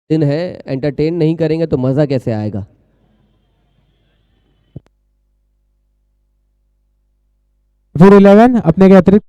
दिन है, एंटरटेन नहीं करेंगे तो मजा कैसे आएगा। फोर 11 अपने के अतिरिक्त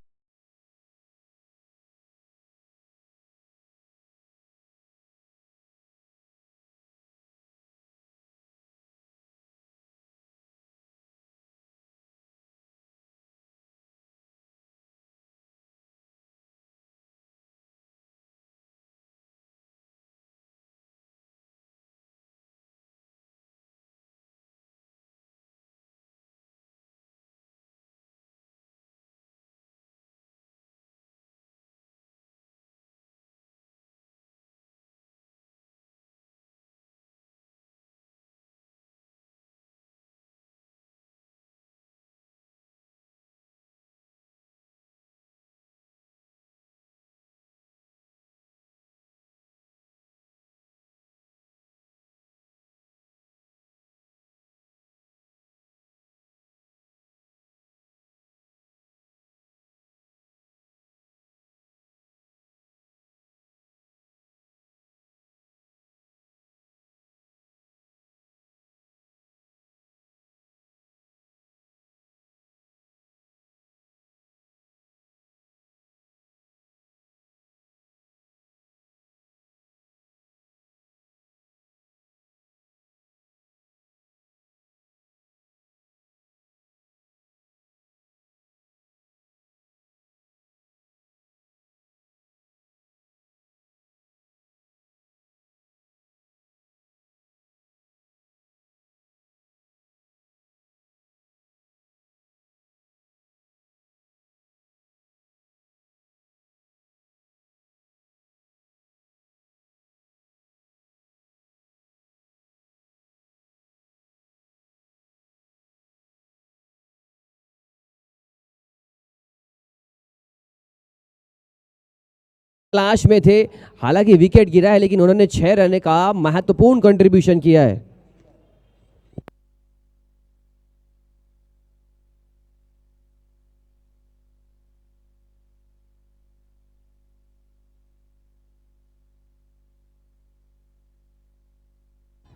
तलाश में थे, हालांकि विकेट गिरा है लेकिन उन्होंने 6 रन का महत्वपूर्ण कंट्रीब्यूशन किया है।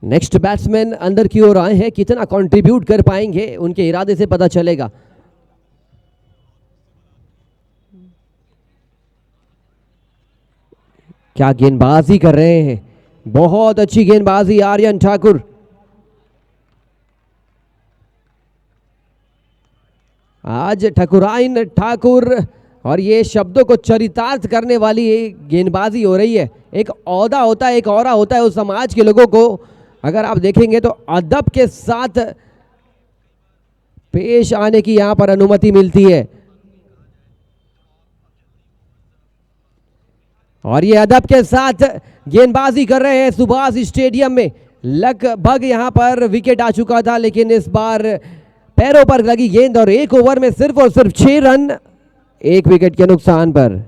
नेक्स्ट बैट्समैन अंदर की ओर आए हैं, कितना कंट्रीब्यूट कर पाएंगे उनके इरादे से पता चलेगा। क्या गेंदबाजी कर रहे हैं, बहुत अच्छी गेंदबाजी आर्यन ठाकुर। आज ठकुराइन ठाकुर, और ये शब्दों को चरितार्थ करने वाली गेंदबाजी हो रही है। एक औहदा होता है, एक औरा होता है उस समाज के लोगों को, अगर आप देखेंगे तो अदब के साथ पेश आने की यहां पर अनुमति मिलती है। और ये अदब के साथ गेंदबाजी कर रहे हैं सुभाष स्टेडियम में। लगभग यहां पर विकेट आ चुका था, लेकिन इस बार पैरों पर लगी गेंद और एक ओवर में सिर्फ और सिर्फ 6 रन, एक विकेट के नुकसान पर।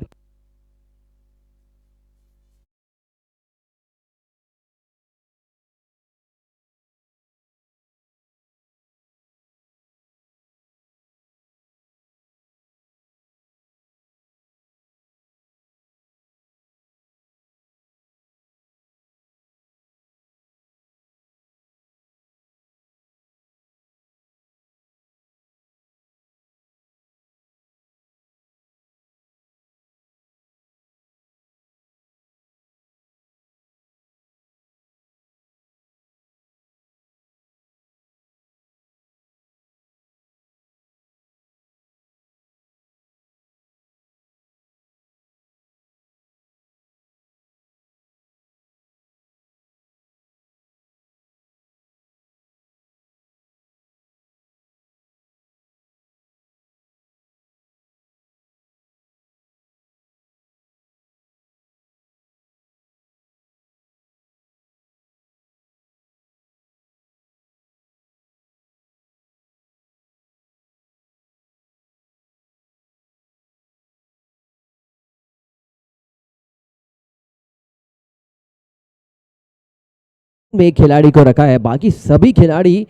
में एक खिलाड़ी को रखा है, बाकी सभी खिलाड़ी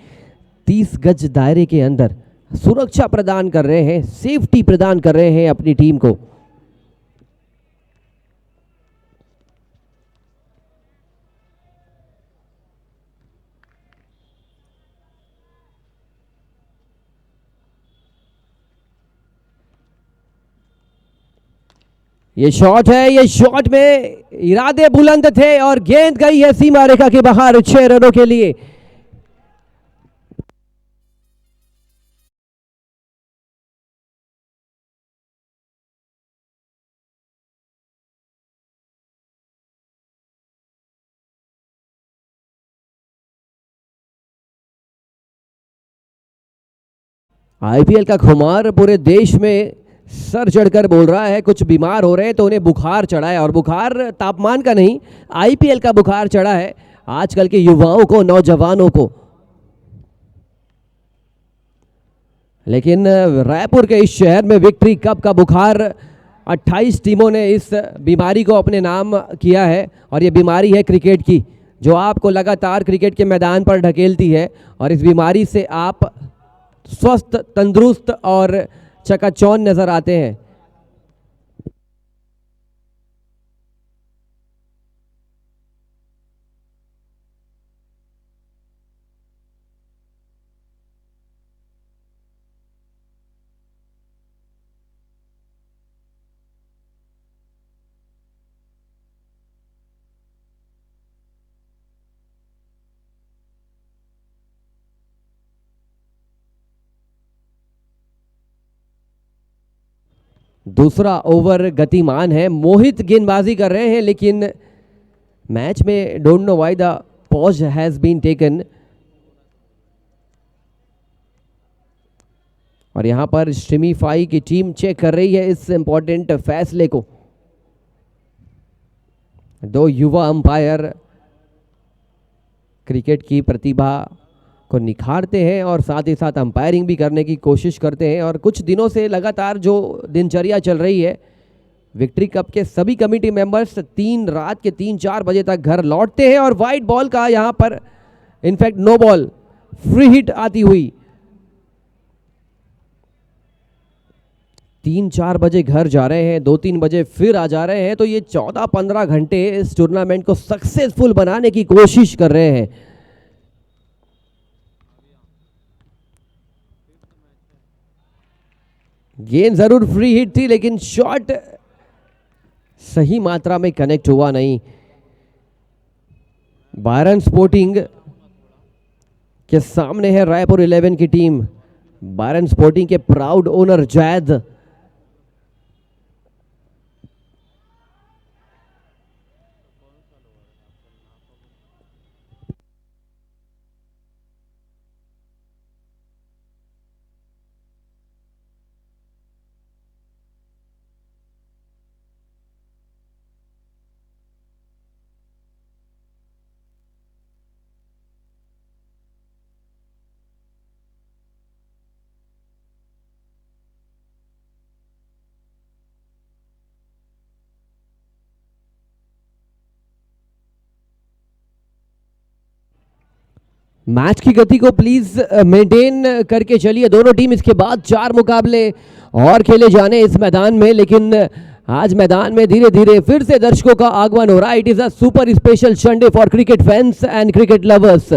30 गज दायरे के अंदर सुरक्षा प्रदान कर रहे हैं, सेफ्टी प्रदान कर रहे हैं अपनी टीम को। ये शॉट है, ये शॉट में इरादे बुलंद थे और गेंद गई है सीमा रेखा के बाहर 6 रनों के लिए। आईपीएल का खुमार पूरे देश में सर चढ़कर बोल रहा है, कुछ बीमार हो रहे हैं तो उन्हें बुखार चढ़ा है, और बुखार तापमान का नहीं, आईपीएल का बुखार चढ़ा है आजकल के युवाओं को, नौजवानों को। लेकिन रायपुर के इस शहर में विक्ट्री कप का बुखार 28 टीमों ने इस बीमारी को अपने नाम किया है, और ये बीमारी है क्रिकेट की, जो आपको लगातार क्रिकेट के मैदान पर ढकेलती है, और इस बीमारी से आप स्वस्थ, तंदुरुस्त और चकाचौंध नजर आते हैं। दूसरा ओवर गतिमान है, मोहित गेंदबाजी कर रहे हैं, लेकिन मैच में don't know why the pause has been taken, और यहां पर स्ट्रीमीफाई की टीम चेक कर रही है इस इंपॉर्टेंट फैसले को। दो युवा अंपायर क्रिकेट की प्रतिभा को निखारते हैं और साथ ही साथ अंपायरिंग भी करने की कोशिश करते हैं, और कुछ दिनों से लगातार जो दिनचर्या चल रही है, विक्ट्री कप के सभी कमेटी मेंबर्स रात के 3-4 बजे तक घर लौटते हैं, और वाइट बॉल का यहां पर in fact no ball free hit आती हुई 3-4 बजे घर जा रहे हैं, 2-3 बजे फिर आ जा रहे हैं, तो ये 14-15 घंटे इस टूर्नामेंट को सक्सेसफुल बनाने की कोशिश कर रहे हैं। गेंद जरूर फ्री हिट थी, लेकिन शॉट सही मात्रा में कनेक्ट हुआ नहीं। बायरन स्पोर्टिंग के सामने है रायपुर 11 की टीम, बायरन स्पोर्टिंग के प्राउड ओनर जैद। मैच की गति को प्लीज मेंटेन करके चलिए दोनों टीम। इसके बाद 4 मुकाबले और खेले जाने इस मैदान में, लेकिन आज मैदान में धीरे धीरे फिर से दर्शकों का आगमन हो रहा है। It is a super special Sunday for cricket fans and cricket lovers.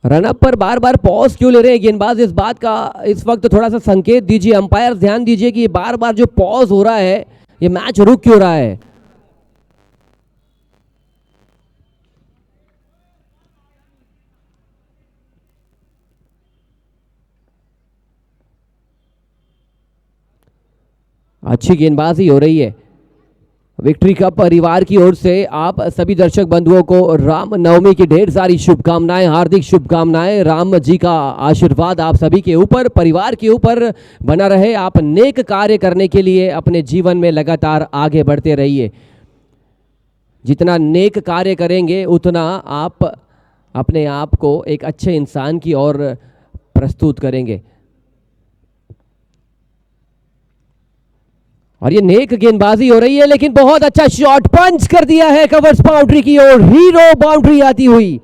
Run up पर बार बार पॉज क्यों ले रहे हैं गेंदबाज, इस बात का इस वक्त थोड़ा सा संकेत दीजिए, अंपायर ध्यान दीजिए कि बार बार जो पॉज हो रहा है, ये मैच रुक क्यों रहा है। अच्छी गेंदबाजी हो रही है। विक्ट्री कप परिवार की ओर से आप सभी दर्शक बंधुओं को राम नवमी की ढेर सारी शुभकामनाएं, हार्दिक शुभकामनाएं। राम जी का आशीर्वाद आप सभी के ऊपर, परिवार के ऊपर बना रहे। आप नेक कार्य करने के लिए अपने जीवन में लगातार आगे बढ़ते रहिए। जितना नेक कार्य करेंगे उतना आप अपने आप को एक अच्छे इंसान की ओर प्रस्तुत करेंगे। और ये नेक गेंदबाजी हो रही है, लेकिन बहुत अच्छा शॉट पंच कर दिया है कवर्स बाउंड्री की ओर, हीरो बाउंड्री आती हुई।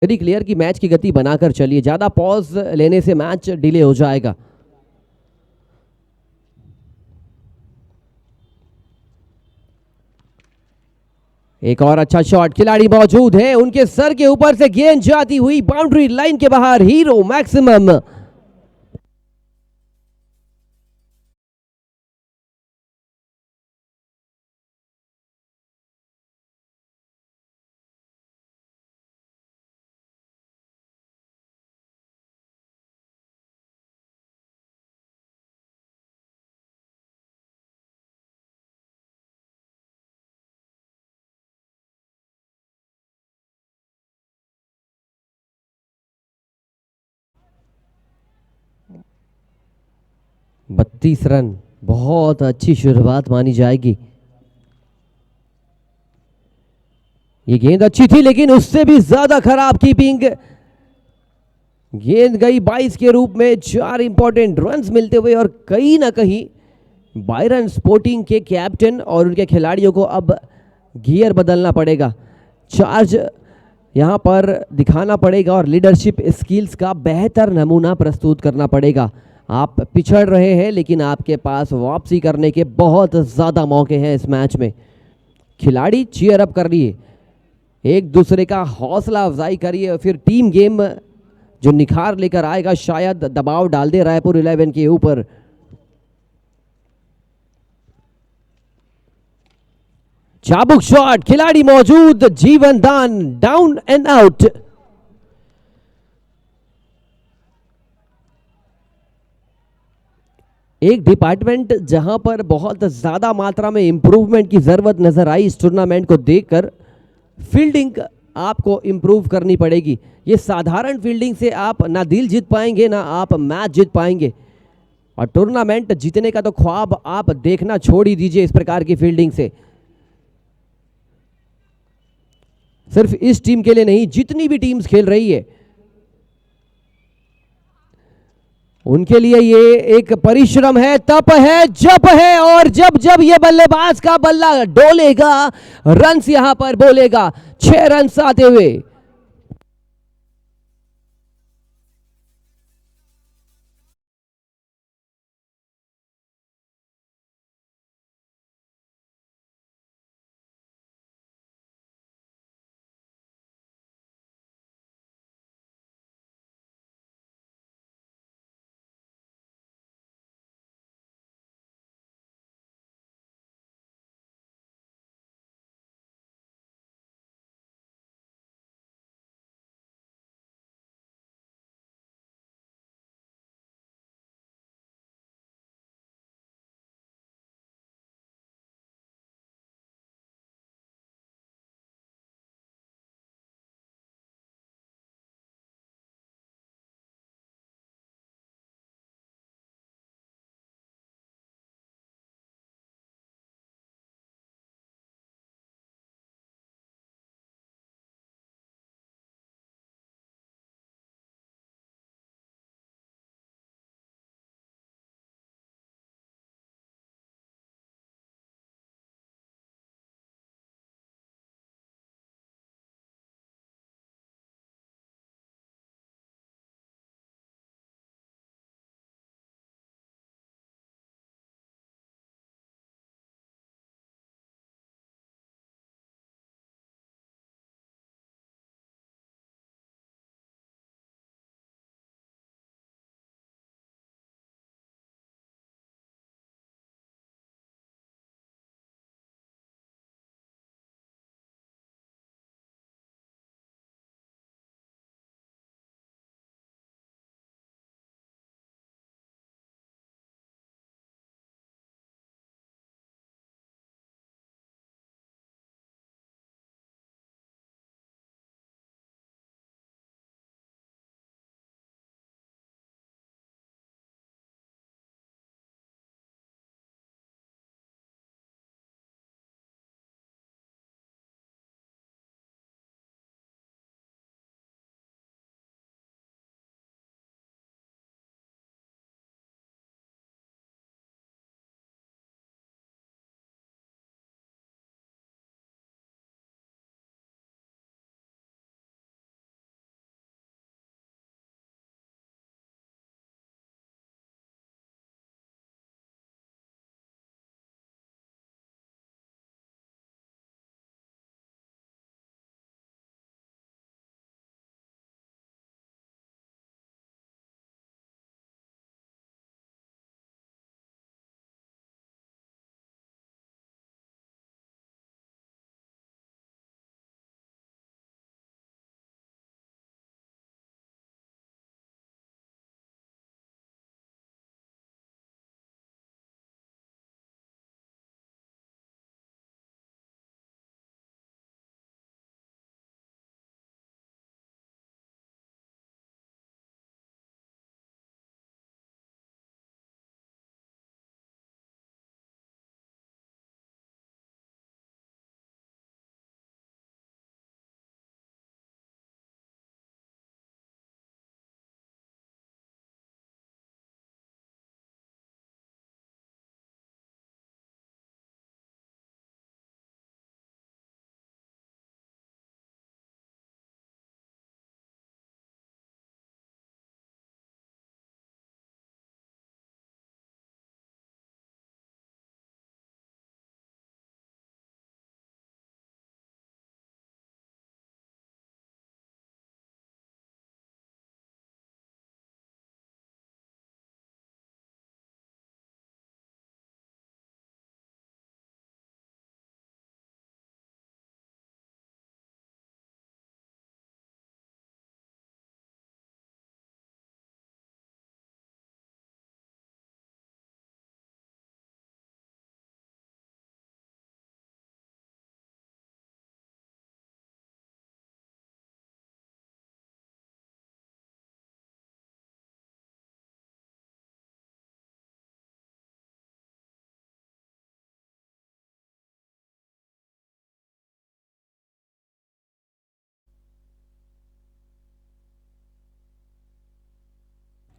वेरी क्लियर कि मैच की गति बनाकर चलिए, ज्यादा पॉज लेने से मैच डिले हो जाएगा। एक और अच्छा शॉट, खिलाड़ी मौजूद है, उनके सर के ऊपर से गेंद जाती हुई बाउंड्री लाइन के बाहर, हीरो मैक्सिमम। बत्तीस रन, बहुत अच्छी शुरुआत मानी जाएगी। ये गेंद अच्छी थी लेकिन उससे भी ज्यादा खराब कीपिंग। गेंद गई 22 के रूप में, 4 इंपॉर्टेंट रन्स मिलते हुए, और कहीं ना कहीं बायरन स्पोर्टिंग के कैप्टन और उनके खिलाड़ियों को अब गियर बदलना पड़ेगा, चार्ज यहां पर दिखाना पड़ेगा और लीडरशिप स्किल्स का बेहतर नमूना प्रस्तुत करना पड़ेगा। आप पिछड़ रहे हैं लेकिन आपके पास वापसी करने के बहुत ज़्यादा मौके हैं इस मैच में। खिलाड़ी चीयर अप कर लिए, एक दूसरे का हौसला अफजाई करिए और फिर टीम गेम जो निखार लेकर आएगा, शायद दबाव डाल दे रायपुर 11 के ऊपर। चाबुक शॉट, खिलाड़ी मौजूद, जीवन दान, डाउन एंड आउट। एक डिपार्टमेंट जहां पर बहुत ज्यादा मात्रा में इंप्रूवमेंट की जरूरत नजर आई इस टूर्नामेंट को देखकर, फील्डिंग आपको इंप्रूव करनी पड़ेगी। ये साधारण फील्डिंग से आप ना दिल जीत पाएंगे ना आप मैच जीत पाएंगे, और टूर्नामेंट जीतने का तो ख्वाब आप देखना छोड़ ही दीजिए इस प्रकार की फील्डिंग से। सिर्फ इस टीम के लिए नहीं, जितनी भी टीम्स खेल रही है उनके लिए ये एक परिश्रम है, तप है, जप है, और जब जब ये बल्लेबाज का बल्ला डोलेगा, रन्स यहां पर बोलेगा, 6 रन्स आते हुए।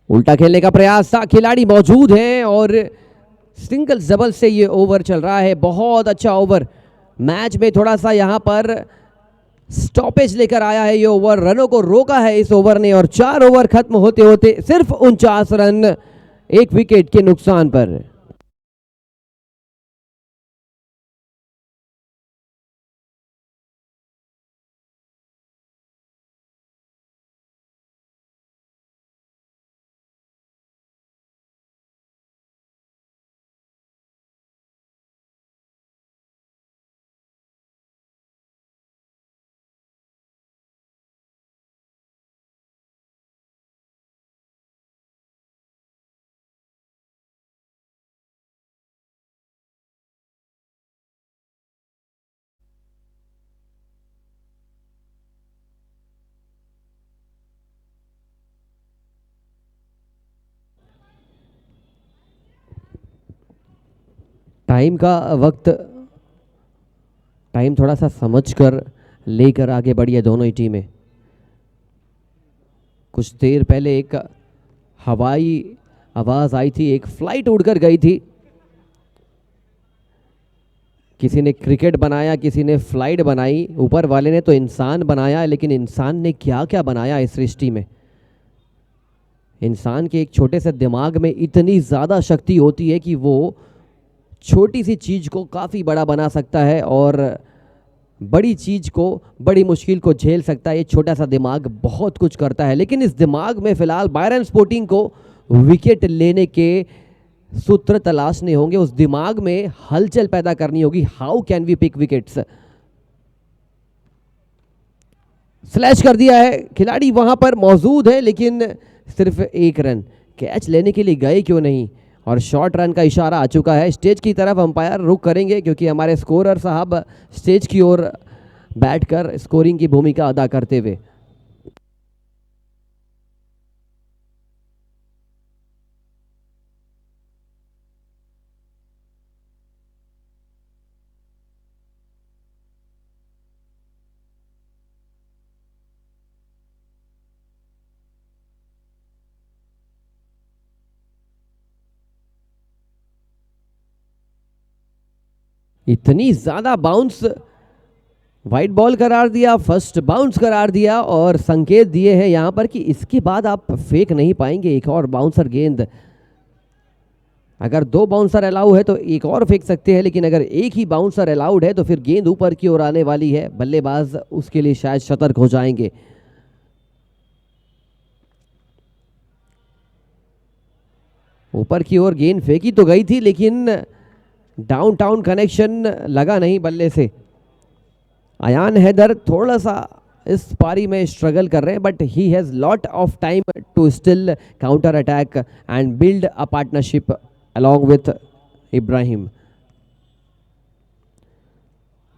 उल्टा खेलने का प्रयास था, खिलाड़ी मौजूद हैं और सिंगल डबल से ये ओवर चल रहा है। बहुत अच्छा ओवर, मैच में थोड़ा सा यहाँ पर स्टॉपेज लेकर आया है ये ओवर, रनों को रोका है इस ओवर ने और 4 ओवर खत्म होते होते सिर्फ 49 रन 1 विकेट के नुकसान पर। टाइम का वक्त, टाइम थोड़ा सा समझ कर लेकर आगे बढ़ी है दोनों ही टीमें। कुछ देर पहले एक हवाई आवाज आई थी, एक फ्लाइट उड़कर गई थी। किसी ने क्रिकेट बनाया, किसी ने फ्लाइट बनाई, ऊपर वाले ने तो इंसान बनाया, लेकिन इंसान ने क्या क्या बनाया इस सृष्टि में। इंसान के एक छोटे से दिमाग में इतनी ज़्यादा शक्ति होती है कि वो छोटी सी चीज़ को काफ़ी बड़ा बना सकता है और बड़ी चीज़ को, बड़ी मुश्किल को झेल सकता है। ये छोटा सा दिमाग बहुत कुछ करता है, लेकिन इस दिमाग में फ़िलहाल बायरन स्पोर्टिंग को विकेट लेने के सूत्र तलाशने होंगे। उस दिमाग में हलचल पैदा करनी होगी। How can we pick wickets. Slash कर दिया है, खिलाड़ी वहां पर मौजूद है लेकिन सिर्फ 1 रन। कैच लेने के लिए गए क्यों नहीं, और शॉर्ट रन का इशारा आ चुका है। स्टेज की तरफ अंपायर रुक करेंगे क्योंकि हमारे स्कोरर साहब स्टेज की ओर बैठकर स्कोरिंग की भूमिका अदा करते हुए। इतनी ज़्यादा बाउंस, वाइट बॉल करार दिया, फर्स्ट बाउंस करार दिया और संकेत दिए हैं यहाँ पर कि इसके बाद आप फेंक नहीं पाएंगे एक और बाउंसर गेंद। अगर 2 बाउंसर अलाउ है तो एक और फेंक सकते हैं, लेकिन अगर एक ही बाउंसर अलाउड है तो फिर गेंद ऊपर की ओर आने वाली है। बल्लेबाज उसके लिए शायद सतर्क हो जाएंगे। ऊपर की ओर गेंद फेंकी तो गई थी लेकिन डाउनटाउन कनेक्शन लगा नहीं बल्ले से। अयान हैदर थोड़ा सा इस पारी में स्ट्रगल कर रहे हैं, but he has lot of time to still counter attack and build a partnership along with Ibrahim.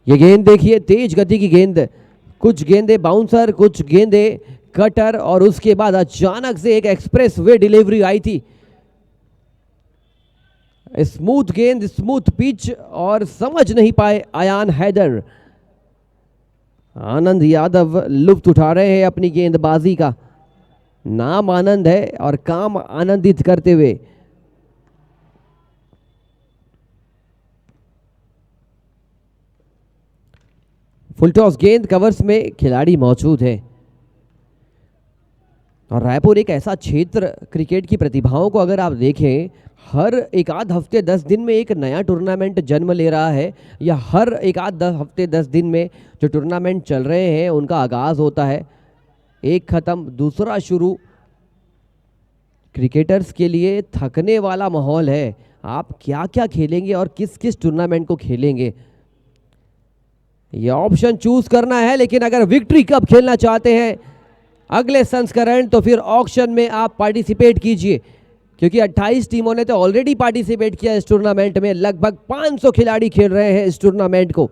ये गेंद देखिए, तेज गति की गेंद, कुछ गेंदे बाउंसर, कुछ गेंदे कटर और उसके बाद अचानक से एक एक्सप्रेस वे डिलीवरी आई थी। स्मूथ गेंद, स्मूथ पिच और समझ नहीं पाए अयान हैदर। आनंद यादव लुत्फ उठा रहे हैं अपनी गेंदबाजी का। नाम आनंद है और काम आनंदित करते हुए। फुल टॉस गेंद, कवर्स में खिलाड़ी मौजूद है। और रायपुर एक ऐसा क्षेत्र, क्रिकेट की प्रतिभाओं को अगर आप देखें, हर एक आध हफ्ते 10 दिन में एक नया टूर्नामेंट जन्म ले रहा है, या हर एक आध हफ्ते 10 दिन में जो टूर्नामेंट चल रहे हैं उनका आगाज़ होता है। एक ख़त्म, दूसरा शुरू। क्रिकेटर्स के लिए थकने वाला माहौल है। आप क्या क्या खेलेंगे और किस किस टूर्नामेंट को खेलेंगे, यह ऑप्शन चूज करना है। लेकिन अगर विक्ट्री कप खेलना चाहते हैं अगले संस्करण, तो फिर ऑक्शन में आप पार्टिसिपेट कीजिए, क्योंकि 28 टीमों ने तो ऑलरेडी पार्टिसिपेट किया इस टूर्नामेंट में। लगभग 500 खिलाड़ी खेल रहे हैं इस टूर्नामेंट को।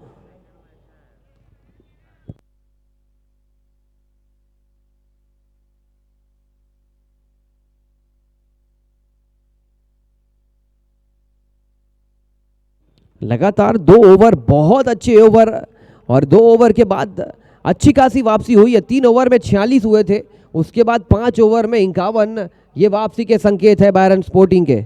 लगातार 2 ओवर, बहुत अच्छे ओवर, और 2 ओवर के बाद अच्छी खासी वापसी हुई है। 3 ओवर में 46 हुए थे, उसके बाद 5 ओवर में 51, ये वापसी के संकेत है बायरन स्पोर्टिंग के।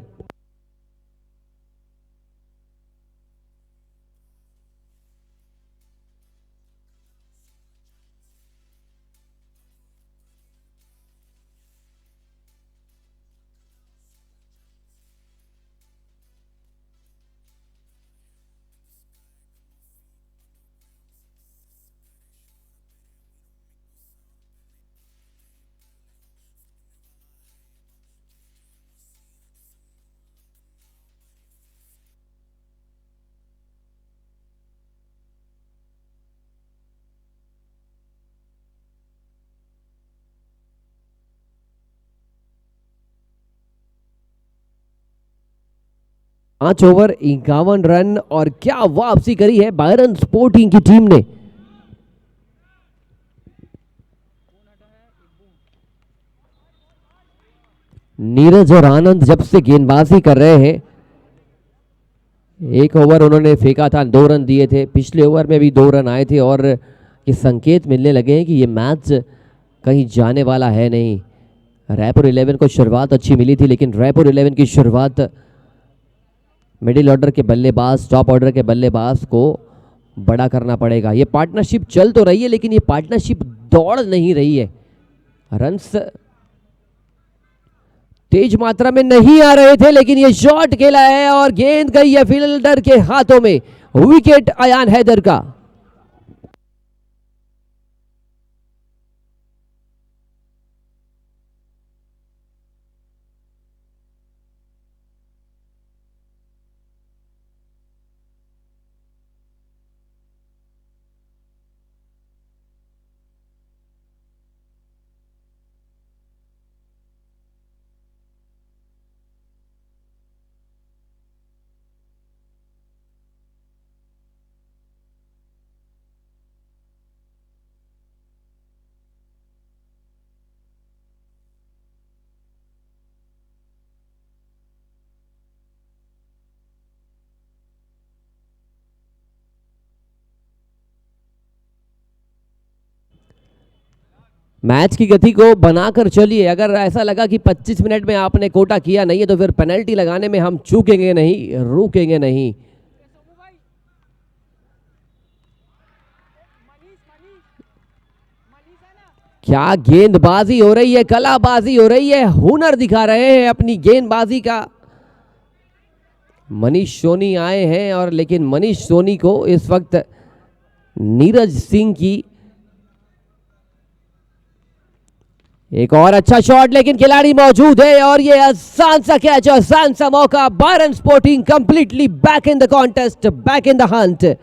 पांच ओवर 51 रन और क्या वापसी करी है बायरन स्पोर्टिंग की टीम ने। नीरज और आनंद जब से गेंदबाजी कर रहे हैं, एक ओवर उन्होंने फेंका था, 2 रन दिए थे, पिछले ओवर में भी 2 रन आए थे और ये संकेत मिलने लगे हैं कि ये मैच कहीं जाने वाला है नहीं। रायपुर 11 को शुरुआत अच्छी मिली थी, लेकिन रायपुर 11 की शुरुआत मिडिल ऑर्डर के बल्लेबाज, टॉप ऑर्डर के बल्लेबाज को बड़ा करना पड़ेगा। ये पार्टनरशिप चल तो रही है, लेकिन ये पार्टनरशिप दौड़ नहीं रही है। रन्स तेज मात्रा में नहीं आ रहे थे, लेकिन ये शॉट खेला है और गेंद गई है फील्डर के हाथों में। विकेट अयान हैदर का। मैच की गति को बनाकर चलिए। अगर ऐसा लगा कि 25 मिनट में आपने कोटा किया नहीं है तो फिर पेनल्टी लगाने में हम चूकेंगे नहीं, रुकेंगे नहीं। क्या गेंदबाजी हो रही है, कलाबाजी हो रही है, हुनर दिखा रहे हैं अपनी गेंदबाजी का। मनीष सोनी आए हैं और लेकिन मनीष सोनी को इस वक्त नीरज सिंह की एक और अच्छा शॉट, लेकिन खिलाड़ी मौजूद है और ये आसान सा कैच, आसान सा मौका। Byron sporting completely back in the contest, back in the Hunt.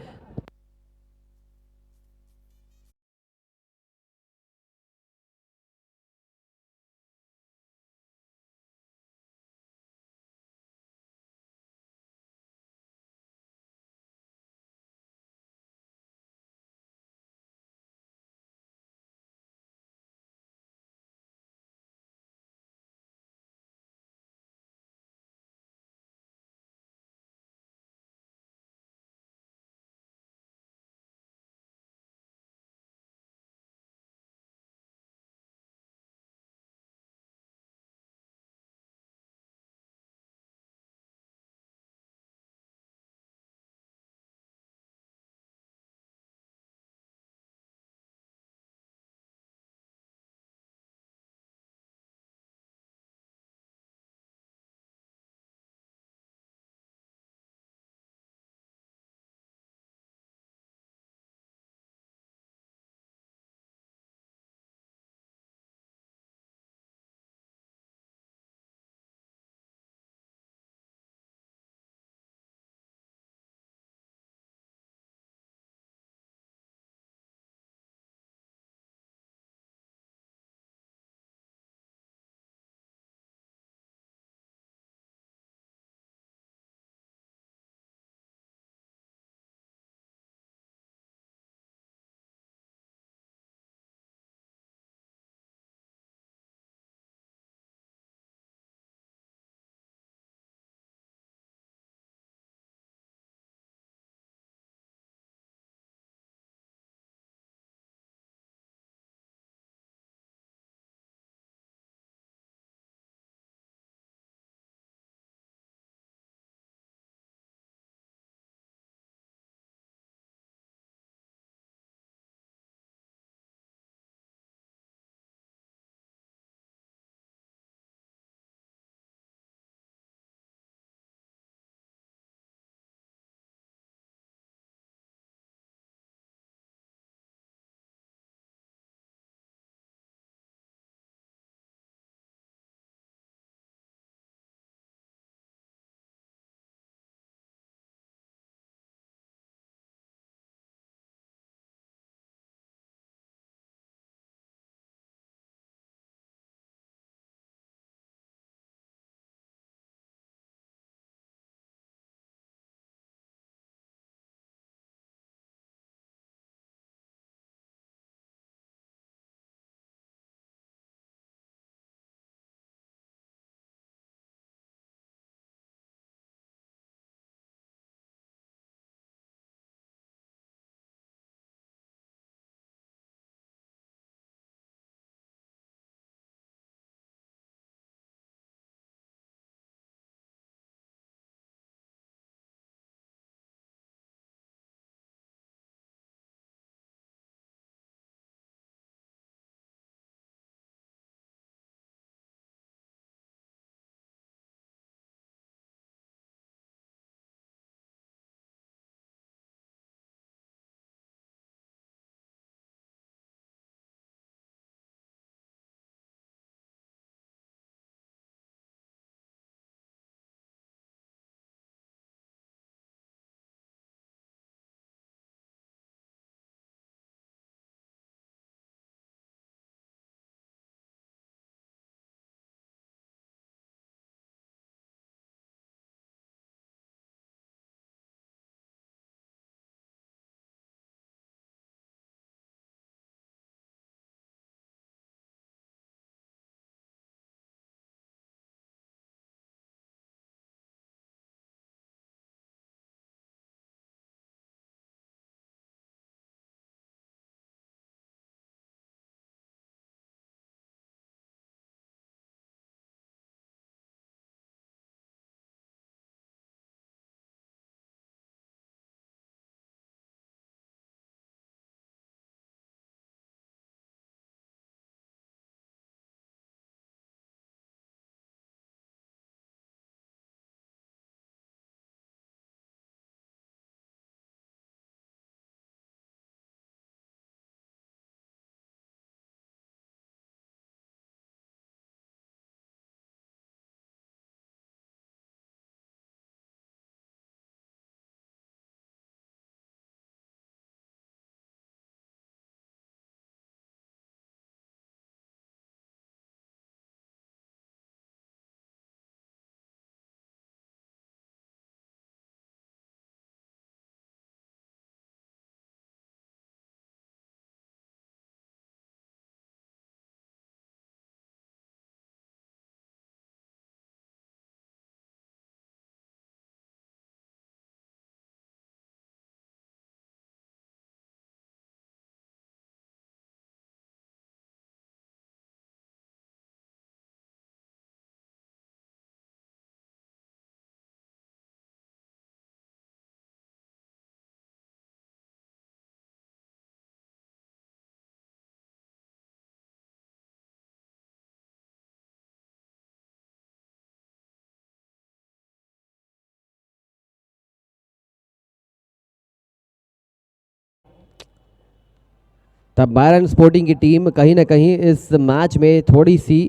तब बायरन स्पोर्टिंग की टीम कहीं ना कहीं इस मैच में थोड़ी सी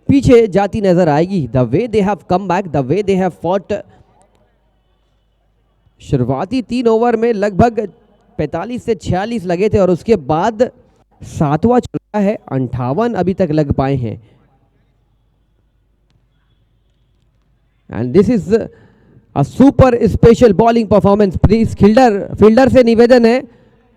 पीछे जाती नजर आएगी। The way they have come back, the way they have fought. शुरुआती 3 ओवर में लगभग 45 से 46 लगे थे और उसके बाद 7वां चल रहा है, 58 अभी तक लग पाए हैं। And this is a super special bowling performance. Please fielder से निवेदन है,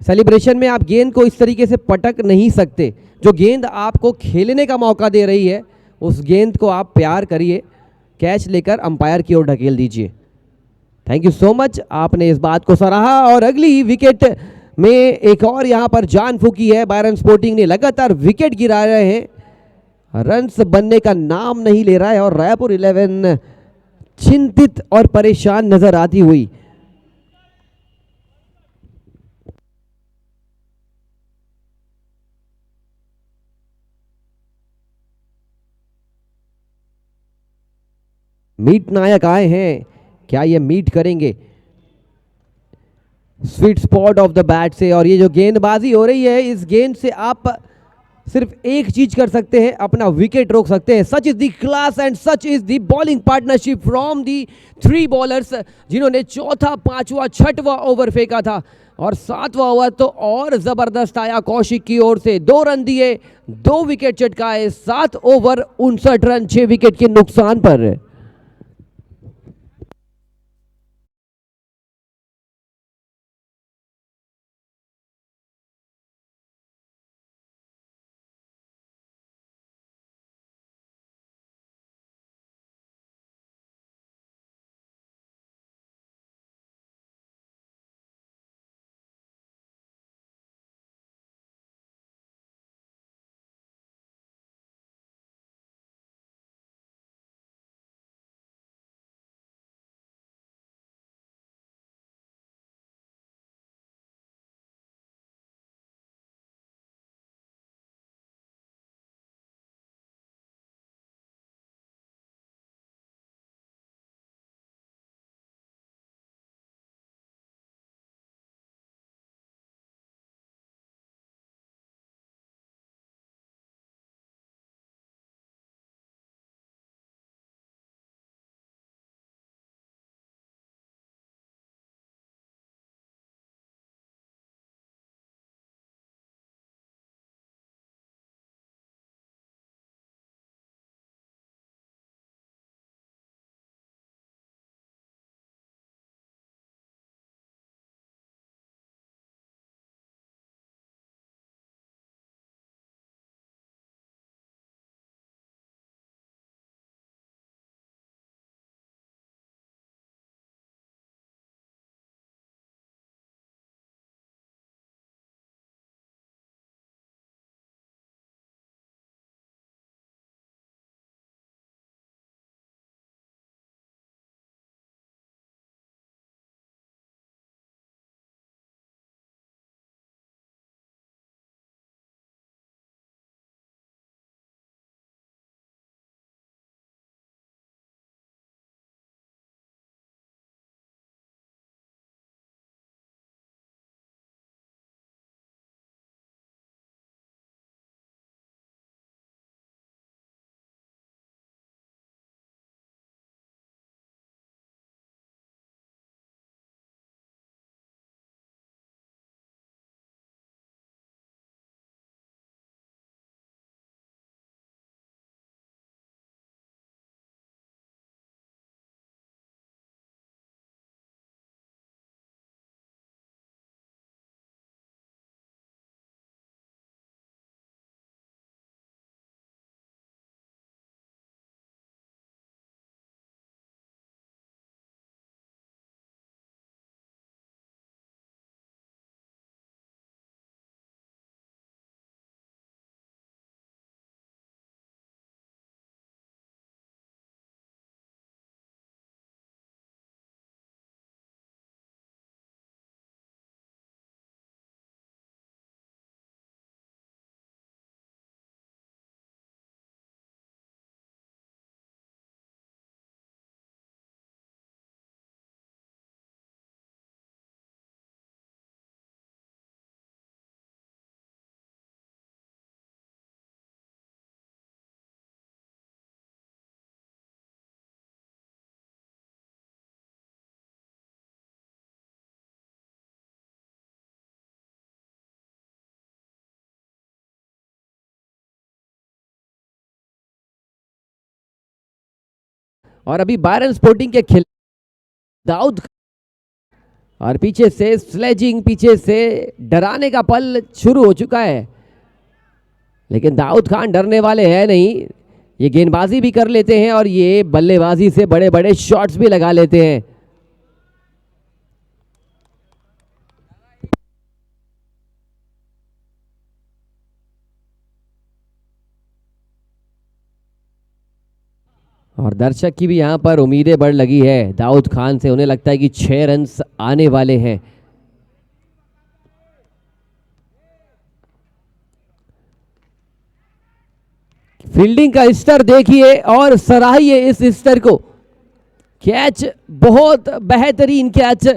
सेलिब्रेशन में आप गेंद को इस तरीके से पटक नहीं सकते। जो गेंद आपको खेलने का मौका दे रही है उस गेंद को आप प्यार करिए, कैच लेकर अंपायर की ओर ढकेल दीजिए। थैंक यू सो मच, आपने इस बात को सराहा। और अगली विकेट में एक और यहां पर जान फूकी है। बायरन स्पोर्टिंग ने लगातार विकेट गिरा रहे हैं, रन्स बनने का नाम नहीं ले रहा है और रायपुर 11 चिंतित और परेशान नजर आती हुई। मीट नायक आए हैं, क्या ये मीट करेंगे sweet spot of the bat से? और ये जो गेंदबाजी हो रही है, इस गेंद से आप सिर्फ एक चीज कर सकते हैं, अपना विकेट रोक सकते हैं। Such is the class and such is the bowling partnership from the 3 bowlers, जिन्होंने चौथा, पांचवा, छठवां ओवर फेंका था। और 7वां ओवर तो और जबरदस्त आया कौशिक की ओर से, 2 रन दिए, 2 विकेट चटकाए। 7 ओवर 59 रन 6 विकेट के नुकसान पर। और अभी बायरन स्पोर्टिंग के दाऊद और पीछे से स्लेजिंग, पीछे से डराने का पल शुरू हो चुका है, लेकिन दाऊद खान डरने वाले हैं नहीं। ये गेंदबाजी भी कर लेते हैं और ये बल्लेबाजी से बड़े बड़े शॉट्स भी लगा लेते हैं। और दर्शक की भी यहां पर उम्मीदें बढ़ लगी है दाऊद खान से। उन्हें लगता है कि 6 रन आने वाले हैं। फील्डिंग का स्तर देखिए और सराहिए इस स्तर को। कैच बहुत बेहतरीन कैच,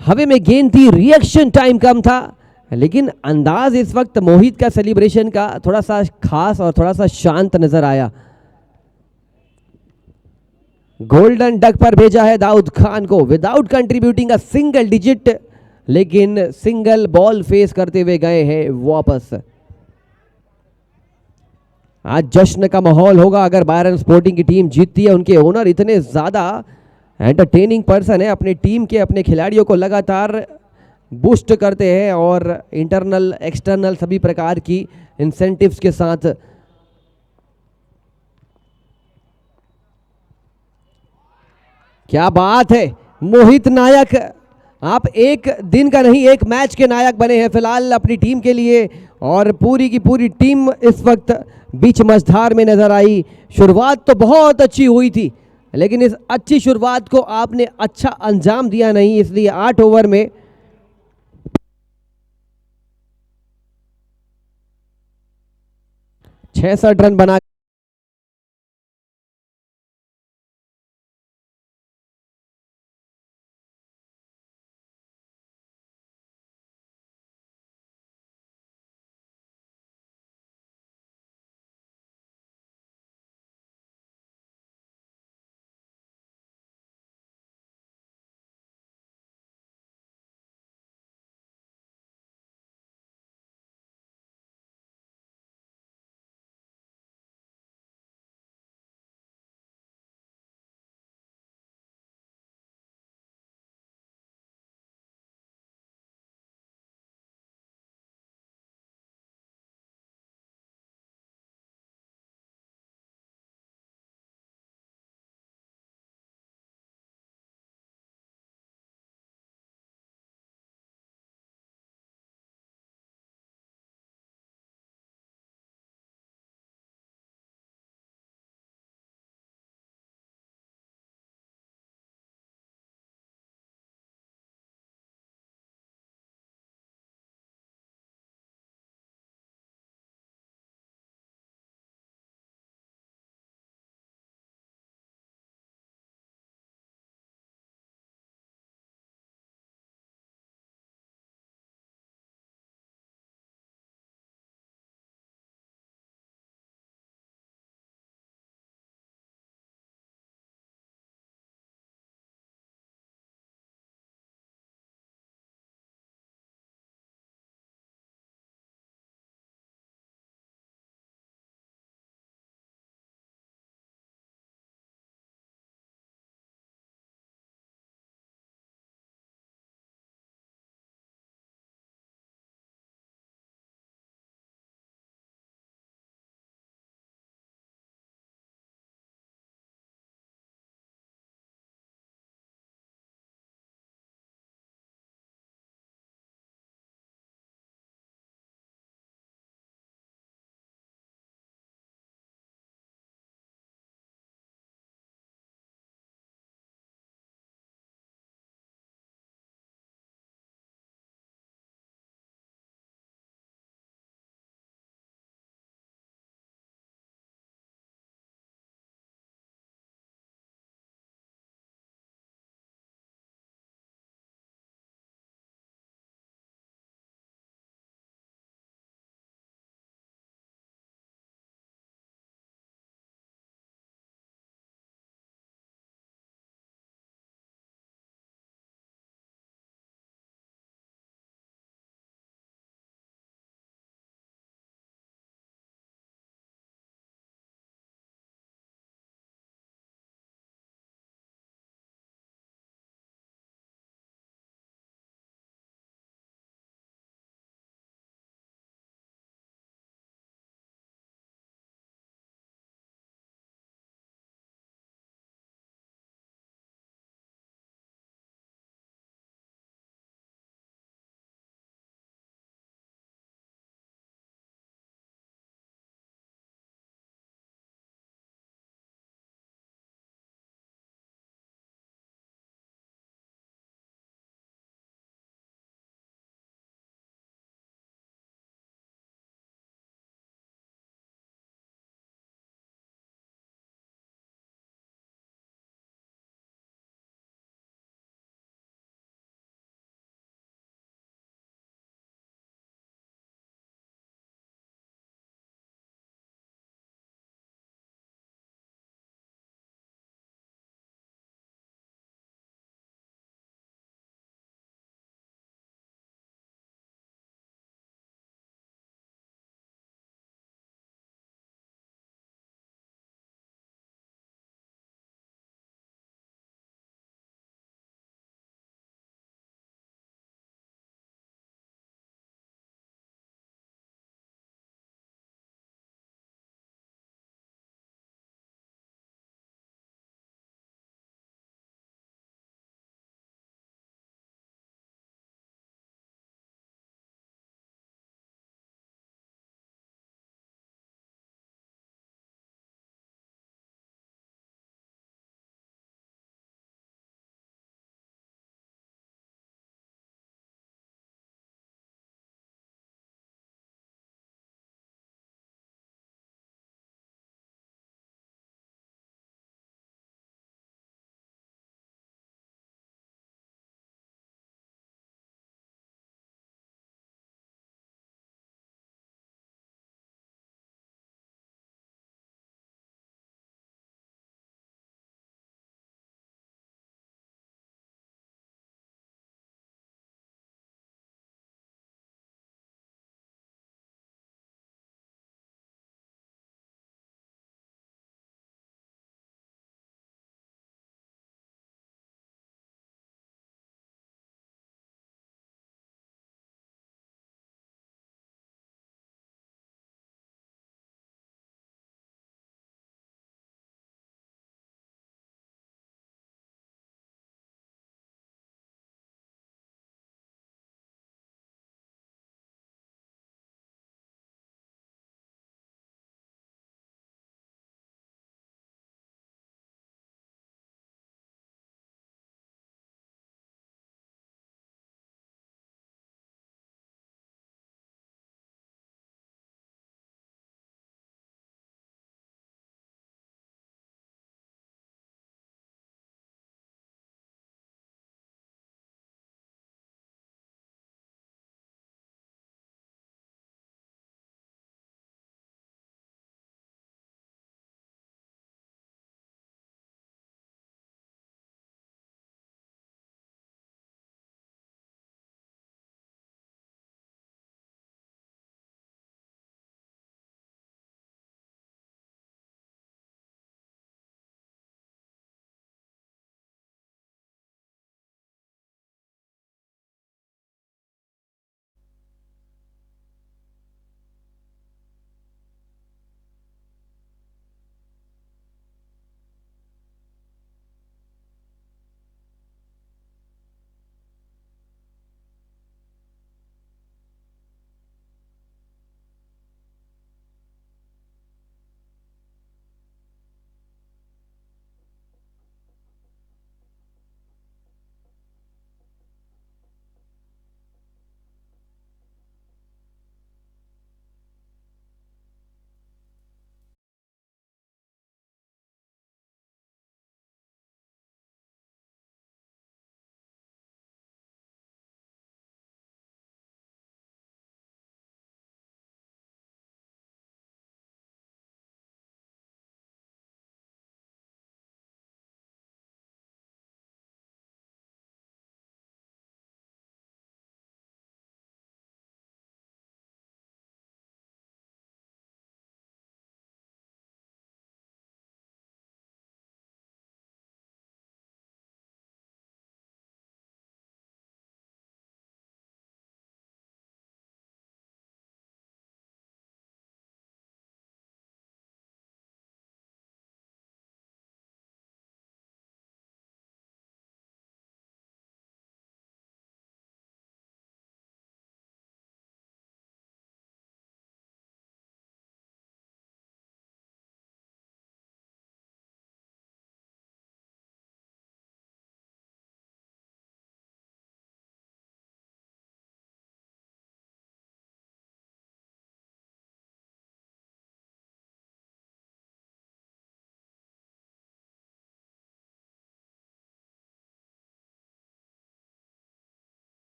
हवा में गेंद थी, रिएक्शन टाइम कम था, लेकिन अंदाज इस वक्त मोहित का सेलिब्रेशन का थोड़ा सा खास और थोड़ा सा शांत नजर आया। गोल्डन डक पर भेजा है दाऊद खान को without contributing a single digit, लेकिन सिंगल बॉल फेस करते हुए गए हैं वापस। आज जश्न का माहौल होगा अगर बायरन स्पोर्टिंग की टीम जीतती है। उनके ओनर इतने ज़्यादा एंटरटेनिंग पर्सन है, अपने टीम के अपने खिलाड़ियों को लगातार बूस्ट करते हैं और इंटरनल एक्सटर्नल सभी प्रकार की इंसेंटिव्स के साथ। क्या बात है मोहित नायक, आप एक दिन का नहीं एक मैच के नायक बने हैं फिलहाल अपनी टीम के लिए, और पूरी की पूरी टीम इस वक्त बीच मझधार में नजर आई। शुरुआत तो बहुत अच्छी हुई थी, लेकिन इस अच्छी शुरुआत को आपने अच्छा अंजाम दिया नहीं, इसलिए 8 ओवर में 66 रन बना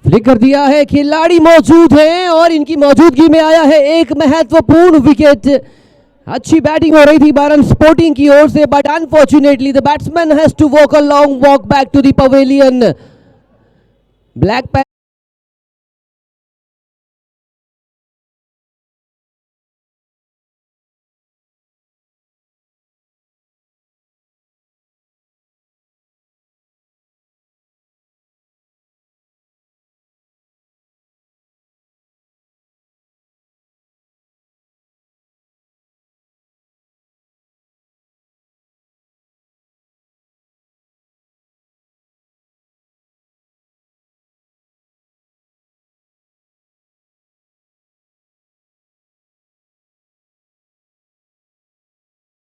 फ्लिक कर दिया है, खिलाड़ी मौजूद हैं और इनकी मौजूदगी में आया है एक महत्वपूर्ण विकेट। अच्छी बैटिंग हो रही थी बारन स्पोर्टिंग की ओर से, but unfortunately the batsman has to walk a long walk back to the pavilion. ब्लैक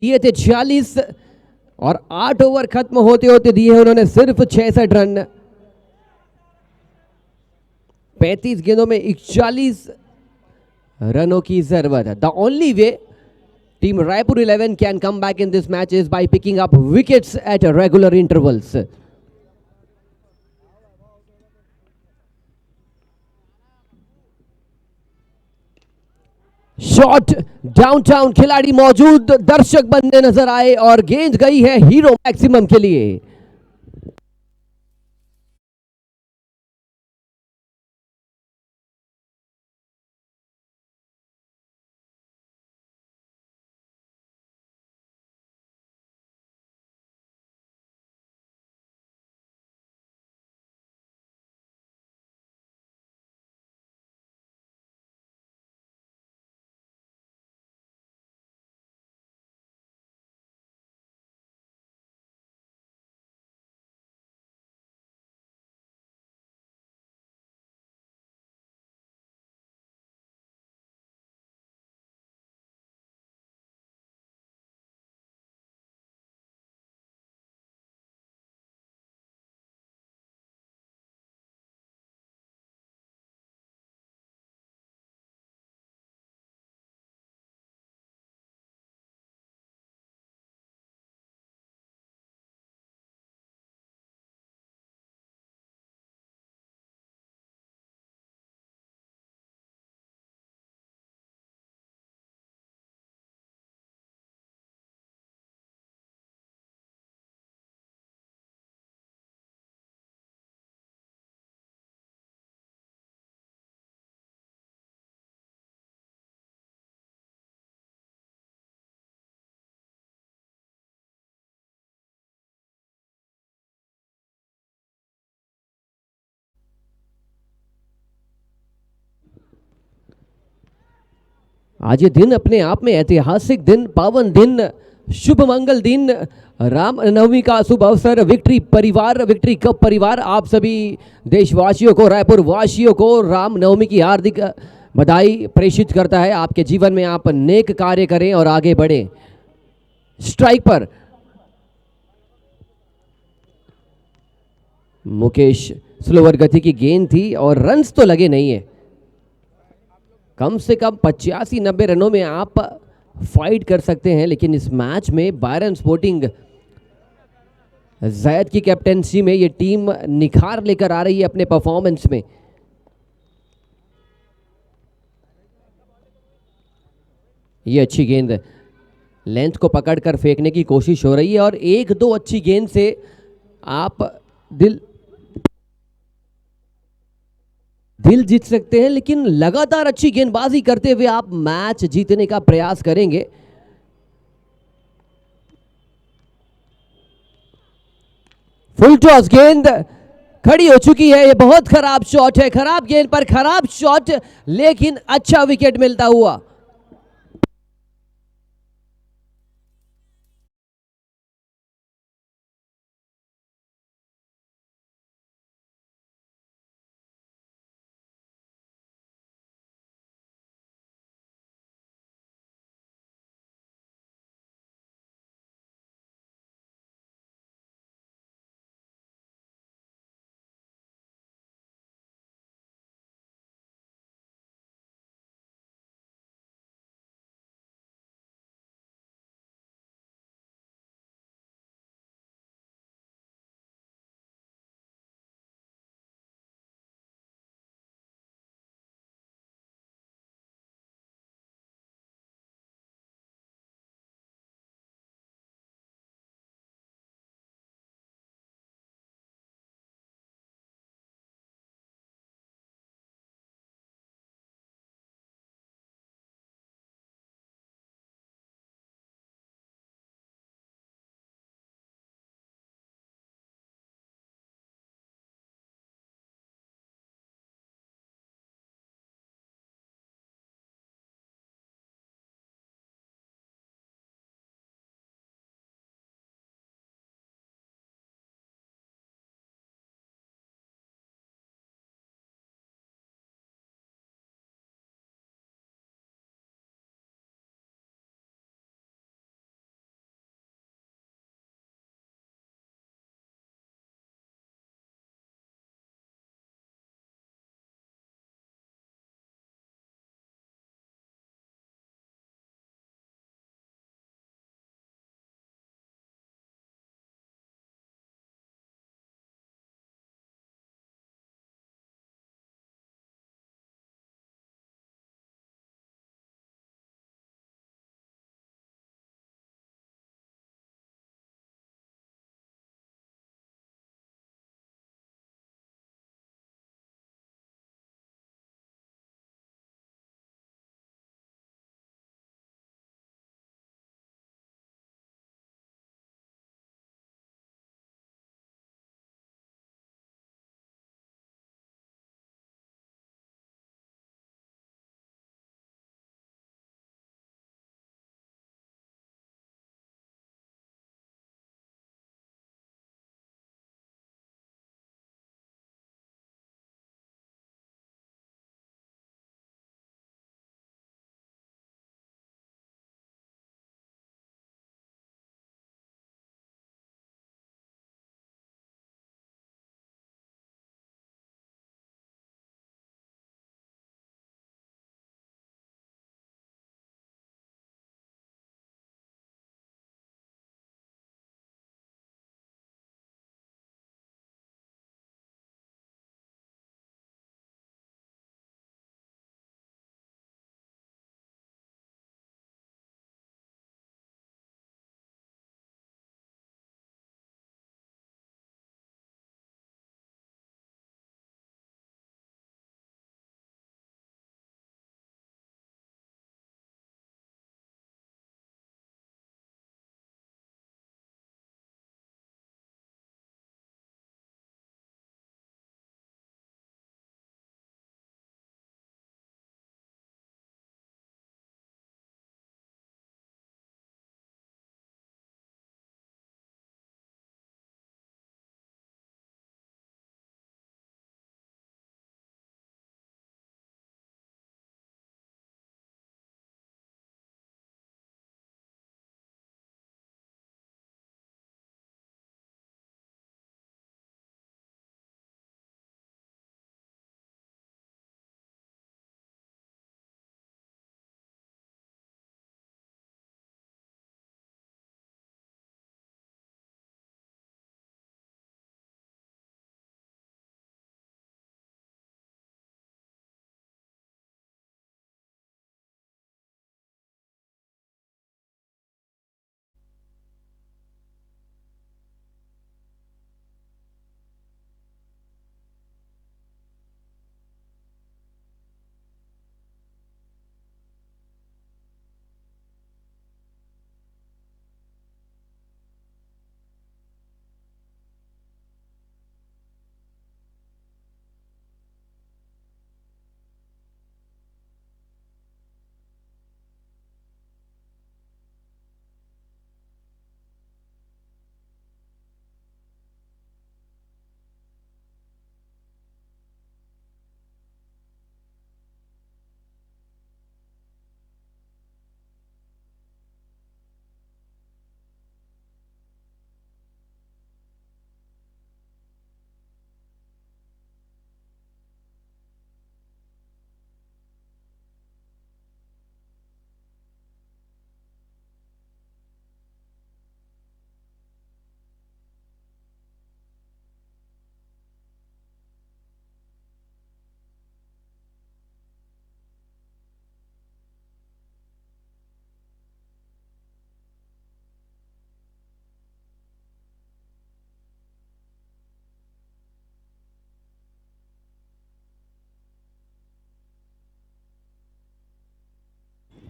दिए थे 46 और 8 ओवर खत्म होते होते दिए उन्होंने सिर्फ 66 रन। 35 गेंदों में 41 रनों की जरूरत है। The only way team Raipur 11 can come back in this match is by picking up wickets at regular intervals. Shot downtown, खिलाड़ी मौजूद, दर्शक बनने नजर आए और गेंद गई है हीरो मैक्सिमम के लिए। आज ये दिन अपने आप में ऐतिहासिक दिन, पावन दिन, शुभ मंगल दिन, रामनवमी का शुभ अवसर। विक्ट्री परिवार, विक्ट्री कप परिवार आप सभी देशवासियों को, रायपुर वासियों को रामनवमी की हार्दिक बधाई प्रेषित करता है। आपके जीवन में आप नेक कार्य करें और आगे बढ़ें। स्ट्राइक पर मुकेश, स्लोअर गति की गेंद थी और रन्स तो लगे नहीं है। कम से कम 85-90 रनों में आप फाइट कर सकते हैं, लेकिन इस मैच में बायरन स्पोर्टिंग जैद की कैप्टेंसी में ये टीम निखार लेकर आ रही है अपने परफॉर्मेंस में। ये अच्छी गेंद, लेंथ को पकड़कर फेंकने की कोशिश हो रही है और एक दो अच्छी गेंद से आप दिल जीत सकते हैं, लेकिन लगातार अच्छी गेंदबाजी करते हुए आप मैच जीतने का प्रयास करेंगे। फुल टॉस गेंद खड़ी हो चुकी है। ये बहुत खराब शॉट है, खराब गेंद पर खराब शॉट, लेकिन अच्छा विकेट मिलता हुआ।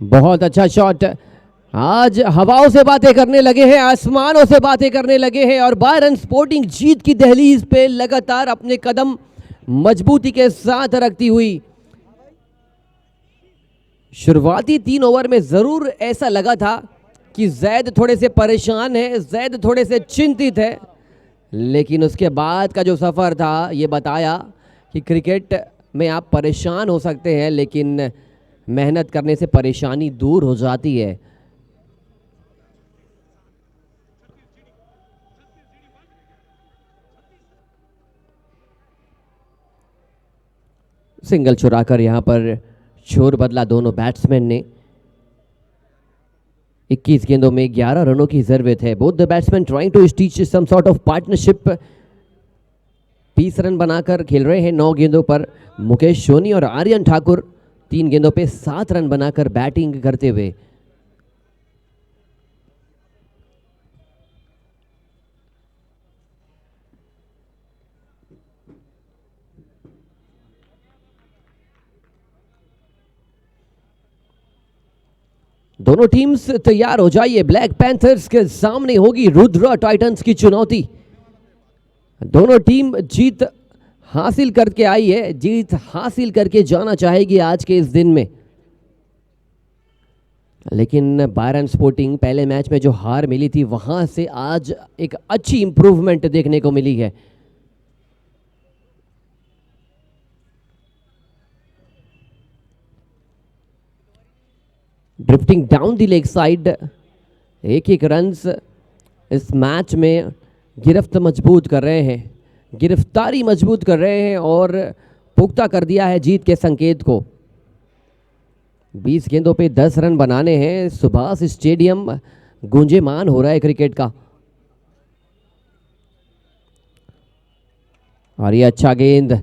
बहुत अच्छा शॉट। आज हवाओं से बातें करने लगे हैं, आसमानों से बातें करने लगे हैं और बायरन स्पोर्टिंग जीत की दहलीज पे लगातार अपने कदम मजबूती के साथ रखती हुई। शुरुआती 3 ओवर में जरूर ऐसा लगा था कि जैद थोड़े से परेशान है, जैद थोड़े से चिंतित है, लेकिन उसके बाद का जो सफ़र था ये बताया कि क्रिकेट में आप परेशान हो सकते हैं लेकिन मेहनत करने से परेशानी दूर हो जाती है। सिंगल चुराकर यहां पर छोर बदला दोनों बैट्समैन ने। 21 गेंदों में 11 रनों की जरूरत है। Both the batsman trying to stitch some sort of partnership. 30 run बनाकर खेल रहे हैं 9 गेंदों पर मुकेश सोनी और आर्यन ठाकुर 3 गेंदों पे 7 रन बनाकर बैटिंग करते हुए। दोनों टीम्स तैयार हो जाइए, ब्लैक पैंथर्स के सामने होगी रुद्र टाइटंस की चुनौती। दोनों टीम जीत हासिल करके आई है, जीत हासिल करके जाना चाहेगी आज के इस दिन में। लेकिन बायरन स्पोर्टिंग पहले मैच में जो हार मिली थी वहां से आज एक अच्छी इंप्रूवमेंट देखने को मिली है। Drifting down the leg side, एक रन्स इस मैच में गिरफ्त मजबूत कर रहे हैं, गिरफ्तारी मजबूत कर रहे हैं और पुख्ता कर दिया है जीत के संकेत को। 20 गेंदों पे 10 रन बनाने हैं। सुभाष स्टेडियम गूंजेमान हो रहा है क्रिकेट का। और ये अच्छा गेंद,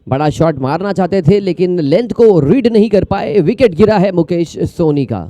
बड़ा शॉट मारना चाहते थे लेकिन लेंथ को रीड नहीं कर पाए। विकेट गिरा है मुकेश सोनी का।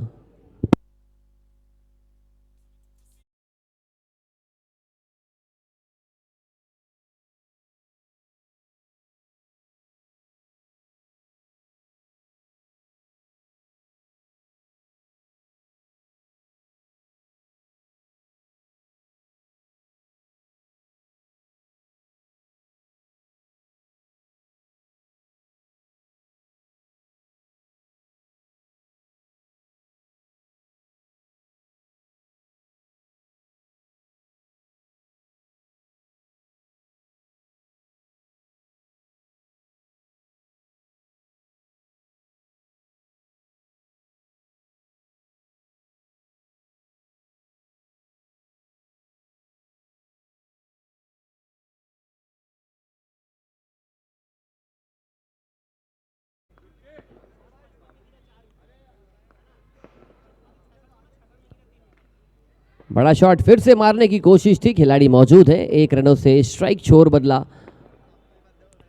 बड़ा शॉट फिर से मारने की कोशिश थी, खिलाड़ी मौजूद है। 1 रनों से स्ट्राइक छोर बदला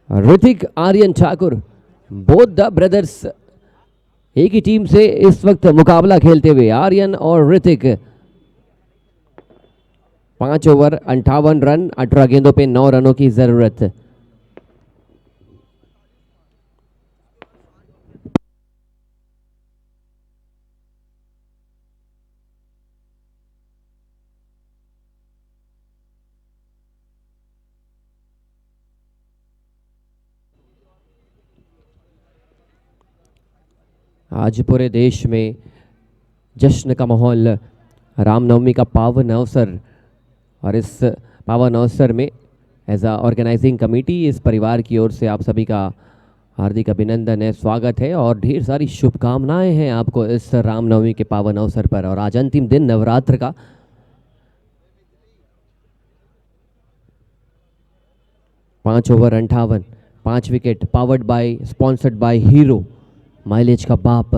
Hrithik Aryan Thakur. Both the brothers एक ही टीम से इस वक्त मुकाबला खेलते हुए, आर्यन और ऋतिक। 5 ओवर 58 रन, 18 गेंदों पे 9 रनों की जरूरत। आज पूरे देश में जश्न का माहौल, रामनवमी का पावन अवसर, और इस पावन अवसर में एज अ ऑर्गेनाइजिंग कमेटी इस परिवार की ओर से आप सभी का हार्दिक अभिनंदन है, स्वागत है और ढेर सारी शुभकामनाएं हैं आपको इस रामनवमी के पावन अवसर पर। और आज अंतिम दिन नवरात्र का। पाँच over 58, 5 wicket, powered by, sponsored by hero, mileage का बाप।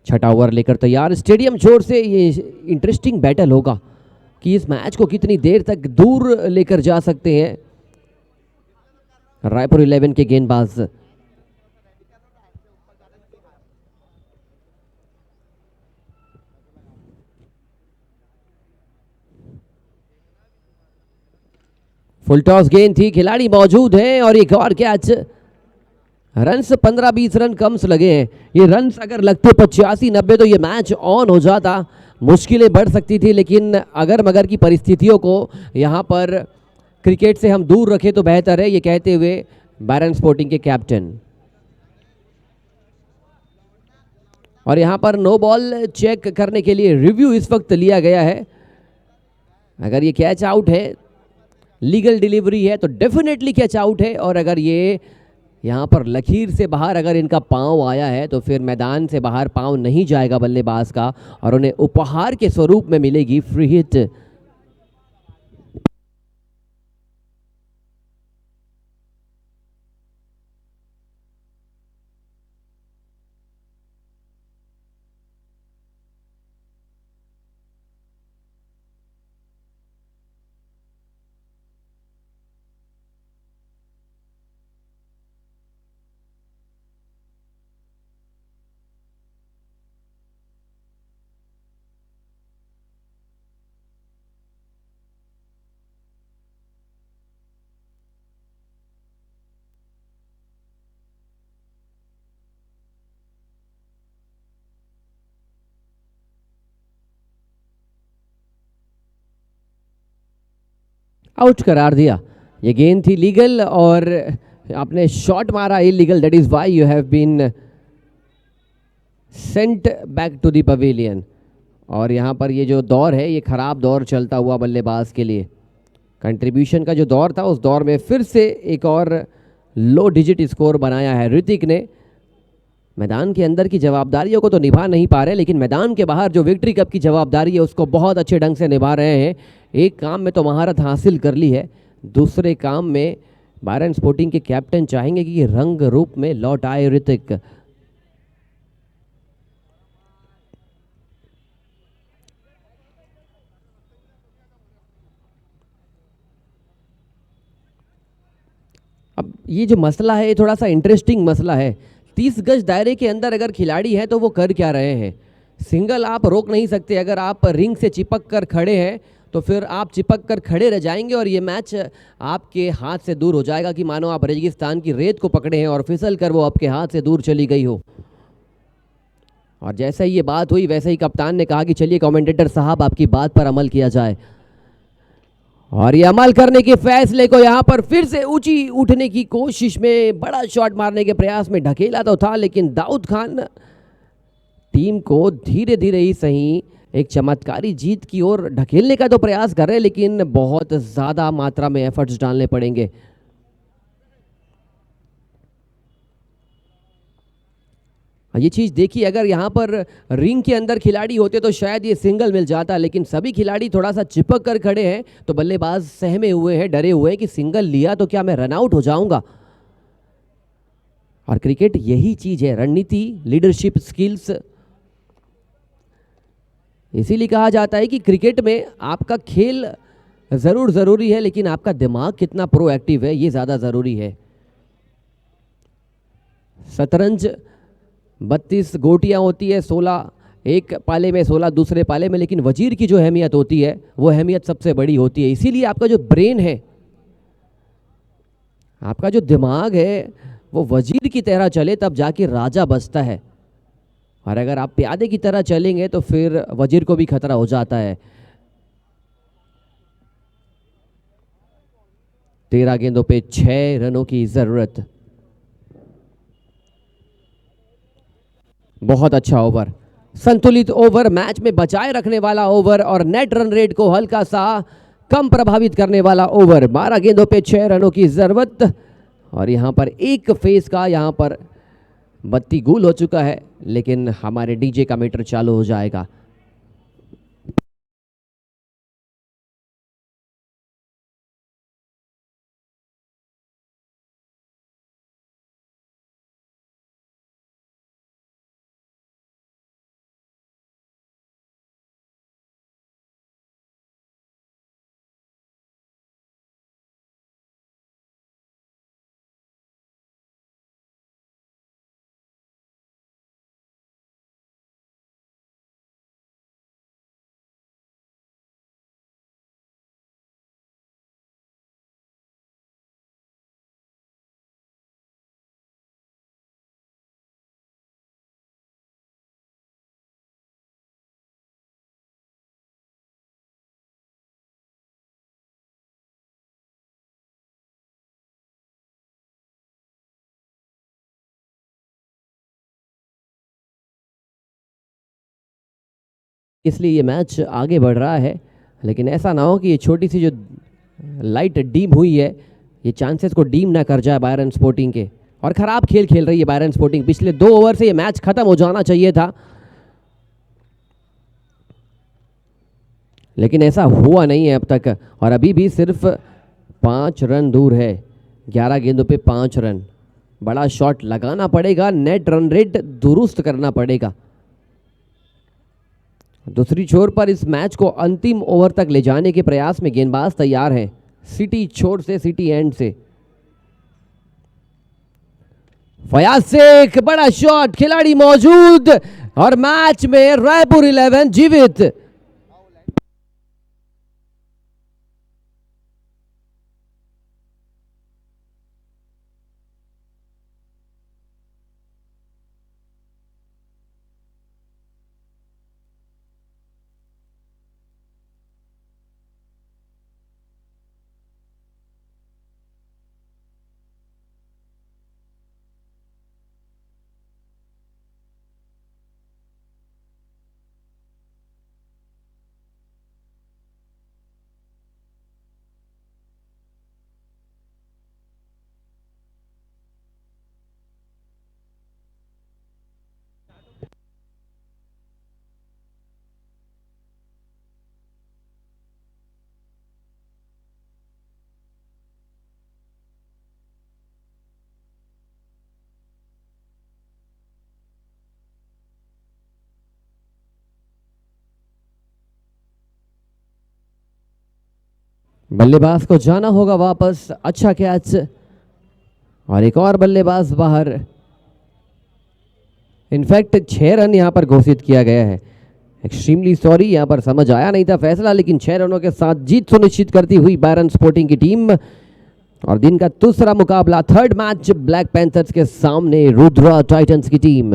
छठा ओवर लेकर तैयार स्टेडियम छोर से। ये इंटरेस्टिंग बैटल होगा कि इस मैच को कितनी देर तक दूर लेकर जा सकते हैं रायपुर 11 के गेंदबाज। फुल टॉस गेंद थी, खिलाड़ी मौजूद है और एक और कैच। रन्स 15-20 रन कम से लगे हैं। ये रन्स अगर लगते 85-90 तो ये मैच ऑन हो जाता, मुश्किलें बढ़ सकती थी, लेकिन अगर मगर की परिस्थितियों को यहाँ पर क्रिकेट से हम दूर रखें तो बेहतर है, ये कहते हुए बैरन स्पोर्टिंग के कैप्टन। और यहाँ पर नो बॉल चेक करने के लिए रिव्यू इस वक्त लिया गया है। अगर ये कैच आउट है, लीगल डिलीवरी है तो डेफिनेटली कैच आउट है, और अगर ये यहाँ पर लकीर से बाहर अगर इनका पांव आया है तो फिर मैदान से बाहर पांव नहीं जाएगा बल्लेबाज का, और उन्हें उपहार के स्वरूप में मिलेगी फ्री हिट। आउट करार दिया। ये गेंद थी लीगल और आपने शॉट मारा illegal, that is why you have been sent back to the pavilion. और यहाँ पर ये जो दौर है ये खराब दौर चलता हुआ बल्लेबाज के लिए, कंट्रीब्यूशन का जो दौर था उस दौर में फिर से एक और लो डिजिट स्कोर बनाया है ऋतिक ने। मैदान के अंदर की जवाबदारियों को तो निभा नहीं पा रहे, लेकिन मैदान के बाहर जो विक्ट्री कप की जवाबदारी है उसको बहुत अच्छे ढंग से निभा रहे हैं। एक काम में तो महारत हासिल कर ली है, दूसरे काम में बैरन स्पोर्टिंग के कैप्टन चाहेंगे कि ये रंग रूप में लौट आए ऋतिक। अब ये जो मसला है ये थोड़ा सा इंटरेस्टिंग मसला है। 30 गज दायरे के अंदर अगर खिलाड़ी है तो वो कर क्या रहे हैं? सिंगल आप रोक नहीं सकते, अगर आप रिंग से चिपक कर खड़े हैं तो फिर आप चिपक कर खड़े रह जाएंगे और ये मैच आपके हाथ से दूर हो जाएगा कि मानो आप रेगिस्तान की रेत को पकड़े हैं और फिसल कर वो आपके हाथ से दूर चली गई हो। और जैसे ही ये बात हुई वैसे ही कप्तान ने कहा कि चलिए कमेंटेटर साहब आपकी बात पर अमल किया जाए, और ये अमल करने के फैसले को यहाँ पर फिर से ऊंची उठने की कोशिश में बड़ा शॉट मारने के प्रयास में ढकेला तो था, लेकिन दाऊद खान टीम को धीरे धीरे ही सही एक चमत्कारी जीत की ओर ढकेलने का तो प्रयास कर रहे हैं, लेकिन बहुत ज़्यादा मात्रा में एफर्ट्स डालने पड़ेंगे। ये चीज़ देखिए, अगर यहाँ पर रिंग के अंदर खिलाड़ी होते तो शायद ये सिंगल मिल जाता, लेकिन सभी खिलाड़ी थोड़ा सा चिपक कर खड़े हैं तो बल्लेबाज सहमे हुए हैं, डरे हुए हैं कि सिंगल लिया तो क्या मैं रन आउट हो जाऊंगा। और क्रिकेट यही चीज़ है, रणनीति, लीडरशिप स्किल्स। इसीलिए कहा जाता है कि क्रिकेट में आपका खेल ज़रूर ज़रूरी है, लेकिन आपका दिमाग कितना प्रोएक्टिव है ये ज़्यादा ज़रूरी है। शतरंज 32 गोटियां होती है, 16 एक पाले में, 16 दूसरे पाले में, लेकिन वजीर की जो अहमियत होती है वो अहमियत सबसे बड़ी होती है। इसीलिए आपका जो ब्रेन है, आपका जो दिमाग है वो वजीर की तरह चले तब जाके राजा बचता है, और अगर आप प्यादे की तरह चलेंगे तो फिर वजीर को भी खतरा हो जाता है। 13 गेंदों पे 6 रनों की जरूरत। बहुत अच्छा ओवर, संतुलित ओवर, मैच में बचाए रखने वाला ओवर और नेट रन रेट को हल्का सा कम प्रभावित करने वाला ओवर। 12 गेंदों पे 6 रनों की जरूरत, और यहां पर एक फेस का यहां पर बत्ती गुल हो चुका है, लेकिन हमारे डीजे का मीटर चालू हो जाएगा। इसलिए ये मैच आगे बढ़ रहा है, लेकिन ऐसा ना हो कि ये छोटी सी जो लाइट डीम हुई है ये चांसेस को डीम ना कर जाए बायरन स्पोर्टिंग के। और ख़राब खेल खेल रही है बायरन स्पोर्टिंग, पिछले 2 ओवर से ये मैच खत्म हो जाना चाहिए था, लेकिन ऐसा हुआ नहीं है अब तक। और अभी भी सिर्फ 5 रन दूर है, 11 गेंदों पे 5 रन। बड़ा शॉट लगाना पड़ेगा, नेट रन रेट दुरुस्त करना पड़ेगा। दूसरी छोर पर इस मैच को अंतिम ओवर तक ले जाने के प्रयास में गेंदबाज तैयार हैं, सिटी छोर से, सिटी एंड से। फयाज शेख, बड़ा शॉट, खिलाड़ी मौजूद और मैच में रायपुर 11 जीवित। बल्लेबाज को जाना होगा वापस, अच्छा कैच और एक और बल्लेबाज बाहर। इनफैक्ट 6 रन यहां पर घोषित किया गया है। एक्सट्रीमली सॉरी, यहां पर समझ आया नहीं था फैसला, लेकिन 6 रनों के साथ जीत सुनिश्चित करती हुई बायरन स्पोर्टिंग की टीम। और दिन का दूसरा मुकाबला, थर्ड मैच ब्लैक पैंथर्स के सामने रुद्रा टाइटंस की टीम।